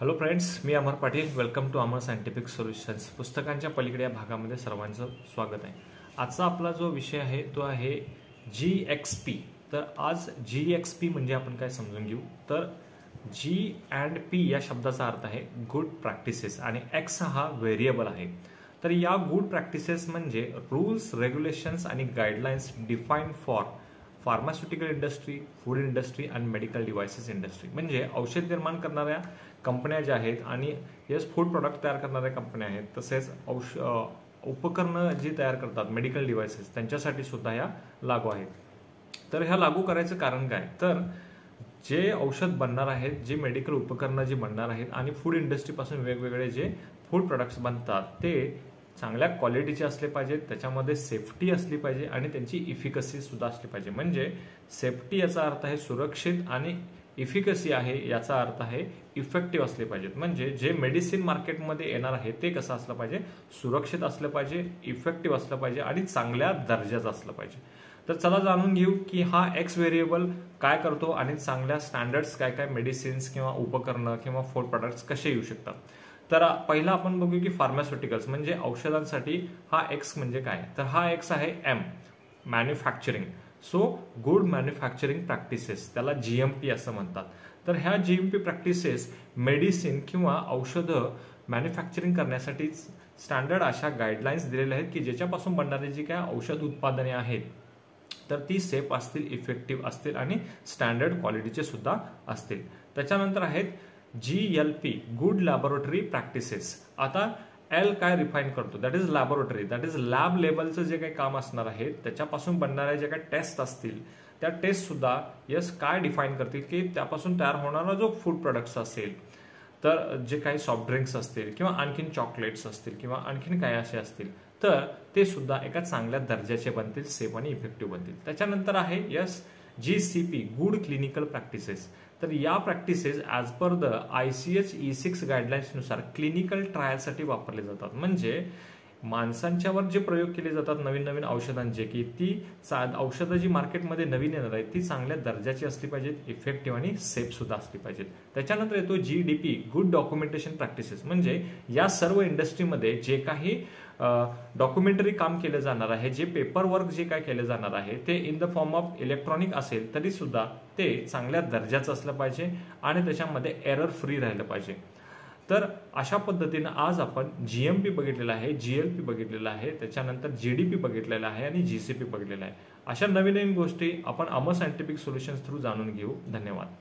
Hello friends, मी Amar Patil. Welcome to Amar scientific solutions. पुस्तकांच्या पलीकडे या भागामध्ये सर्वांचं स्वागत आहे. आजचा आपला जो विषय आहे तो आहे GXP. तर आज GXP म्हणजे आपण काय समजून घेऊ. तर G&P या शब्दाचा अर्थ आहे गुड प्रॅक्टिसेस आणि X हा व्हेरिएबल आहे. तर या गुड प्रॅक्टिसेस म्हणजे रूल्स, रेग्युलेशन्स आणि guidelines define for pharmaceutical industry, food industry आणि मेडिकल डिव्हायसेस इंडस्ट्री. म्हणजे औषध निर्माण करणाऱ्या कंपन्या ज्या आहेत आणि येस फूड प्रोडक्ट तयार करणाऱ्या कंपन्या आहेत, तसेच उपकरणं जी तयार करतात मेडिकल डिव्हायसेस, त्यांच्यासाठी सुद्धा ह्या लागू आहेत. तर ह्या लागू करायचं कारण काय, तर जे औषध बनणार आहेत, जे मेडिकल उपकरणं जी बनणार आहेत आणि फूड इंडस्ट्रीपासून वेगवेगळे जे फूड प्रोडक्ट्स बनतात ते चांगल्या क्वालिटीचे असले पाहिजेत, त्याच्यामध्ये सेफ्टी असली पाहिजे आणि त्यांची इफिकसी सुद्धा असली पाहिजे. म्हणजे सेफ्टी याचा अर्थ आहे सुरक्षित आणि इफिकसी आहे याचा अर्थ आहे इफेक्टिव्ह असले पाहिजेत. म्हणजे जे मेडिसिन मार्केटमध्ये येणार आहे ते कसं असलं पाहिजे, सुरक्षित असलं पाहिजे, इफेक्टिव्ह असलं पाहिजे आणि चांगल्या दर्जाचं असलं पाहिजे. तर चला जाणून घेऊ की हा एक्स व्हेरिएबल काय करतो आणि चांगल्या स्टँडर्ड्स काय काय मेडिसिन्स किंवा उपकरणं किंवा फूड प्रोडक्ट्स कसे येऊ शकतात. तर पहिला आपण बघू की फार्मास्युटिकल्स म्हणजे औषधांसाठी हा एक्स म्हणजे काय. तर हा एक्स आहे M, manufacturing. So good manufacturing practices, त्याला GMP असं म्हणतात. तर ह्या GMP प्रॅक्टिसेस मेडिसिन किंवा औषधं मॅन्युफॅक्चरिंग करण्यासाठी स्टँडर्ड अशा गाईडलाईन्स दिलेल्या आहेत की ज्याच्यापासून बनणारी जी काय औषध उत्पादने आहेत तर ती सेफ असतील, इफेक्टिव्ह असतील आणि स्टँडर्ड क्वालिटीचे सुद्धा असतील. त्याच्यानंतर आहेत GLP, गुड लॅबोरेटरी प्रॅक्टिसेस. आता एल काय रिफाईन करतो, that is laboratory, that is lab लेवलचं जे काही काम असणार आहे त्याच्यापासून बनणाऱ्या जे काही टेस्ट असतील त्या टेस्ट सुद्धा काय डिफाईन करतील की त्यापासून तयार होणारा जो फूड प्रोडक्ट्स असेल, तर जे काही सॉफ्ट ड्रिंक्स असतील किंवा आणखीन चॉकलेट्स असतील किंवा आणखीन काही असे असतील तर ते सुद्धा एका चांगल्या दर्जाचे बनतील, सेफ आणि इफेक्टिव्ह बनतील. त्याच्यानंतर आहे GCP, गुड क्लिनिकल प्रॅक्टिसेस. तर या practices as per the ICH E6 गाईडलाईन्सनुसार क्लिनिकल ट्रायलसाठी वापरले जातात. म्हणजे माणसांच्यावर जे प्रयोग केले जातात नवीन नवीन औषधांचे, की ती औषधं जी मार्केटमध्ये नवीन येणार आहेत ती चांगल्या दर्जाची असली पाहिजेत, इफेक्टिव्ह आणि सेफ सुद्धा असली पाहिजेत. त्याच्यानंतर येतो GDP, गुड डॉक्युमेंटेशन प्रॅक्टिसेस. म्हणजे या सर्व इंडस्ट्रीमध्ये जे काही डॉक्युमेंटरी काम केलं जाणार आहे, जे पेपर वर्क जे काय केलं जाणार आहे ते in the form of electronic असेल तरी सुद्धा ते चांगल्या दर्जाचं असलं पाहिजे आणि त्याच्यामध्ये एरर फ्री राहिलं पाहिजे. तर अशा पद्धतीनं आज आपण GMP बघितलेला आहे, GLP बघितलेला आहे, त्याच्यानंतर GDP बघितलेला आहे आणि GCP बघितलेला आहे. अशा नवीन नवीन गोष्टी आपण अमर सायंटिफिक सोल्युशन्स थ्रू जाणून घेऊ. धन्यवाद.